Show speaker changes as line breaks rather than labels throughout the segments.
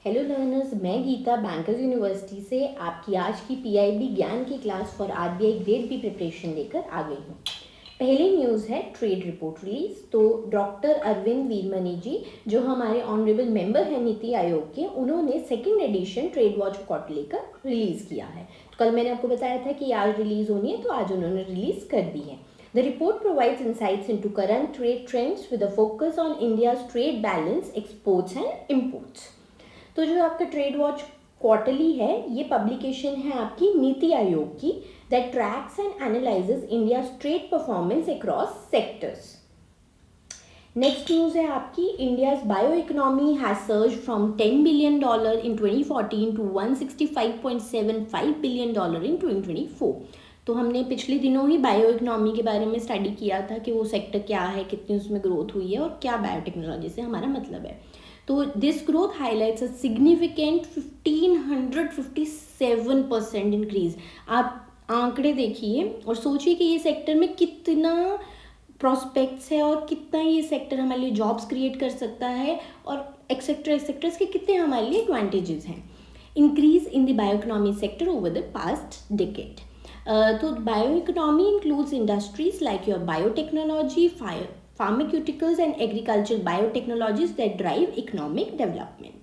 Hello learners, मैं Gita bankers university से आपकी आज की पीआईबी ज्ञान की class for RBI grade B preparation लेकर आ गई हूँ। पहली न्यूज़ है ट्रेड रिपोर्ट रिलीज। तो डॉक्टर अरविंद वीरमनी जी, जो हमारे ऑनरेबल मेंबर हैं नीति आयोग के, उन्होंने second edition trade watch quarterly का रिलीज़ किया है। तो कल मैंने आपको बताया था कि आज रिलीज़ होनी है, तो आज उन्होंने रिलीज़ कर दी है। The report provides insights into current trade trends with a focus on India's trade balance, exports and imports. तो जो आपका ट्रेड वॉच क्वार्टरली है, ये पब्लिकेशन है आपकी नीति आयोग की, that tracks and analyses India's trade performance across sectors. Next news है आपकी, India's bio economy has surge from $10 billion in 2014 to $165.75 billion in 2024। तो हमने पिछले दिनों ही बायो इकोनॉमी के बारे में स्टडी किया था कि वो सेक्टर क्या है, कितनी उसमें ग्रोथ हुई है और क्या बायोटेक्नोलॉजी से हमारा मतलब है। तो this growth highlights a significant 1557% increase. आप आंकड़े देखिए और सोचिए कि ये सेक्टर में कितना प्रॉस्पेक्ट्स है और कितना ये सेक्टर हमारे लिए जॉब्स क्रिएट कर सकता है और एक्सेट्रा के कितने हमारे लिए एडवांटेजेस हैं। Increase in the bio economy sector over the past decade. तो bio economy includes industries like your biotechnology, pharmaceuticals and agricultural biotechnologies that drive economic development.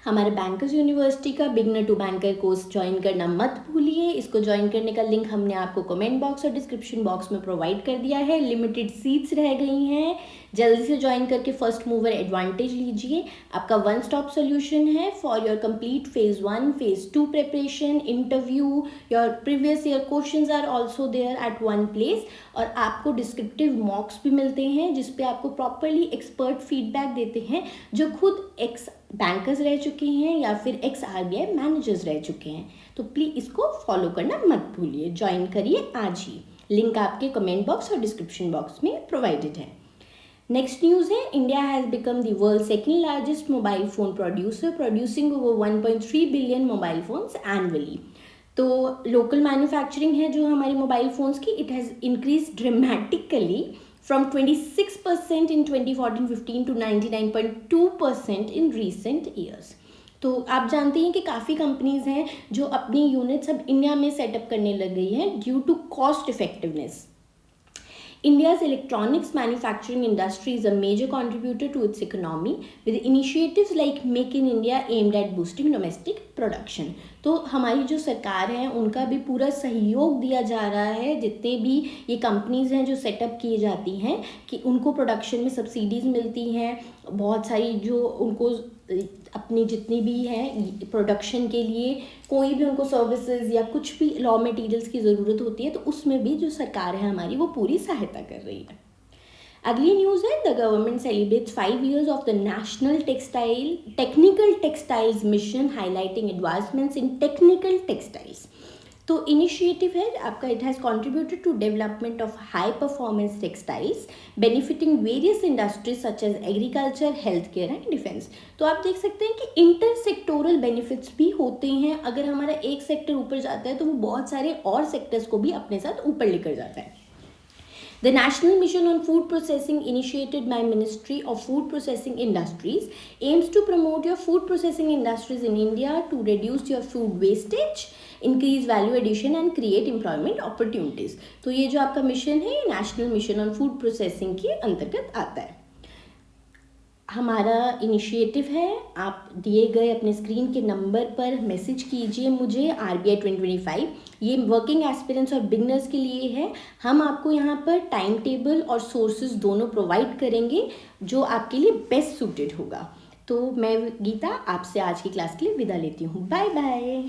हमारे बैंकर्स यूनिवर्सिटी का beginner to banker course join करना मत भूलिए। इसको join करने का link हमने आपको कमेंट बॉक्स और डिस्क्रिप्शन बॉक्स में प्रोवाइड कर दिया है। लिमिटेड सीट्स रह गई हैं, जल्दी से ज्वाइन करके फर्स्ट मूवर एडवांटेज लीजिए। आपका वन स्टॉप सोल्यूशन है for your complete phase 1, phase 2 preparation, interview, your previous year questions are also there at one place. और आपको डिस्क्रिप्टिव मॉक्स भी मिलते हैं जिसपे आपको प्रॉपरली एक्सपर्ट फीडबैक देते हैं जो खुद एक्स बैंकर्स रह चुके हैं या फिर एक्स आरबीआई मैनेजर्स रह चुके हैं। तो प्लीज़ इसको फॉलो करना मत भूलिए, ज्वाइन करिए आज ही। लिंक आपके कमेंट बॉक्स और डिस्क्रिप्शन बॉक्स में प्रोवाइडेड है। नेक्स्ट न्यूज़ है, India has become the world second largest mobile phone producer, producing over 1.3 billion mobile phones annually. तो लोकल मैन्युफैक्चरिंग है जो हमारी मोबाइल फ़ोन्स की, it has increase dramatically from 26% in 2014-15 to 99.2% in recent years। तो आप जानते हैं कि काफ़ी कंपनीज हैं जो अपनी यूनिट्स अब इंडिया में सेटअप करने लग गई हैं due to cost effectiveness. India's electronics manufacturing industry is a major contributor to its economy with initiatives like Make in India aimed at boosting domestic production। तो हमारी जो सरकार है उनका भी पूरा सहयोग दिया जा रहा है, जितने भी ये कंपनीज़ हैं जो सेटअप की जाती हैं कि उनको प्रोडक्शन में सब्सिडीज़ मिलती हैं, बहुत सारी जो उनको अपनी जितनी भी है प्रोडक्शन के लिए कोई भी उनको सर्विसेज या कुछ भी रॉ मटेरियल्स की ज़रूरत होती है तो उसमें भी जो सरकार है हमारी वो पूरी सहायता कर रही है। अगली न्यूज़ है, the government celebrates 5 years of the national technical textiles mission highlighting advancements in technical textiles. तो इनिशिएटिव है आपका, it has contributed to development of high performance textiles benefiting various industries such as agriculture, health care and defence. तो आप देख सकते हैं कि inter sectoral benefits भी होते हैं। अगर हमारा एक सेक्टर ऊपर जाता है तो वो बहुत सारे और सेक्टर्स को भी अपने साथ ऊपर लेकर जाता है। The National Mission on Food Processing, initiated by Ministry of Food Processing Industries, aims to promote your food processing industries in India to reduce your food wastage, increase value addition and create employment opportunities। तो ये जो आपका mission है, ये national mission on food processing के अंतर्गत आता है। हमारा इनिशिएटिव है, आप दिए गए अपने स्क्रीन के नंबर पर मैसेज कीजिए मुझे RBI 2025। ये वर्किंग एस्पिरेंट्स और बिगनर्स के लिए है। हम आपको यहाँ पर टाइम टेबल और सोर्सेज दोनों प्रोवाइड करेंगे जो आपके लिए बेस्ट सूटेड होगा। तो मैं गीता आपसे आज की क्लास के लिए विदा लेती हूँ। Bye bye.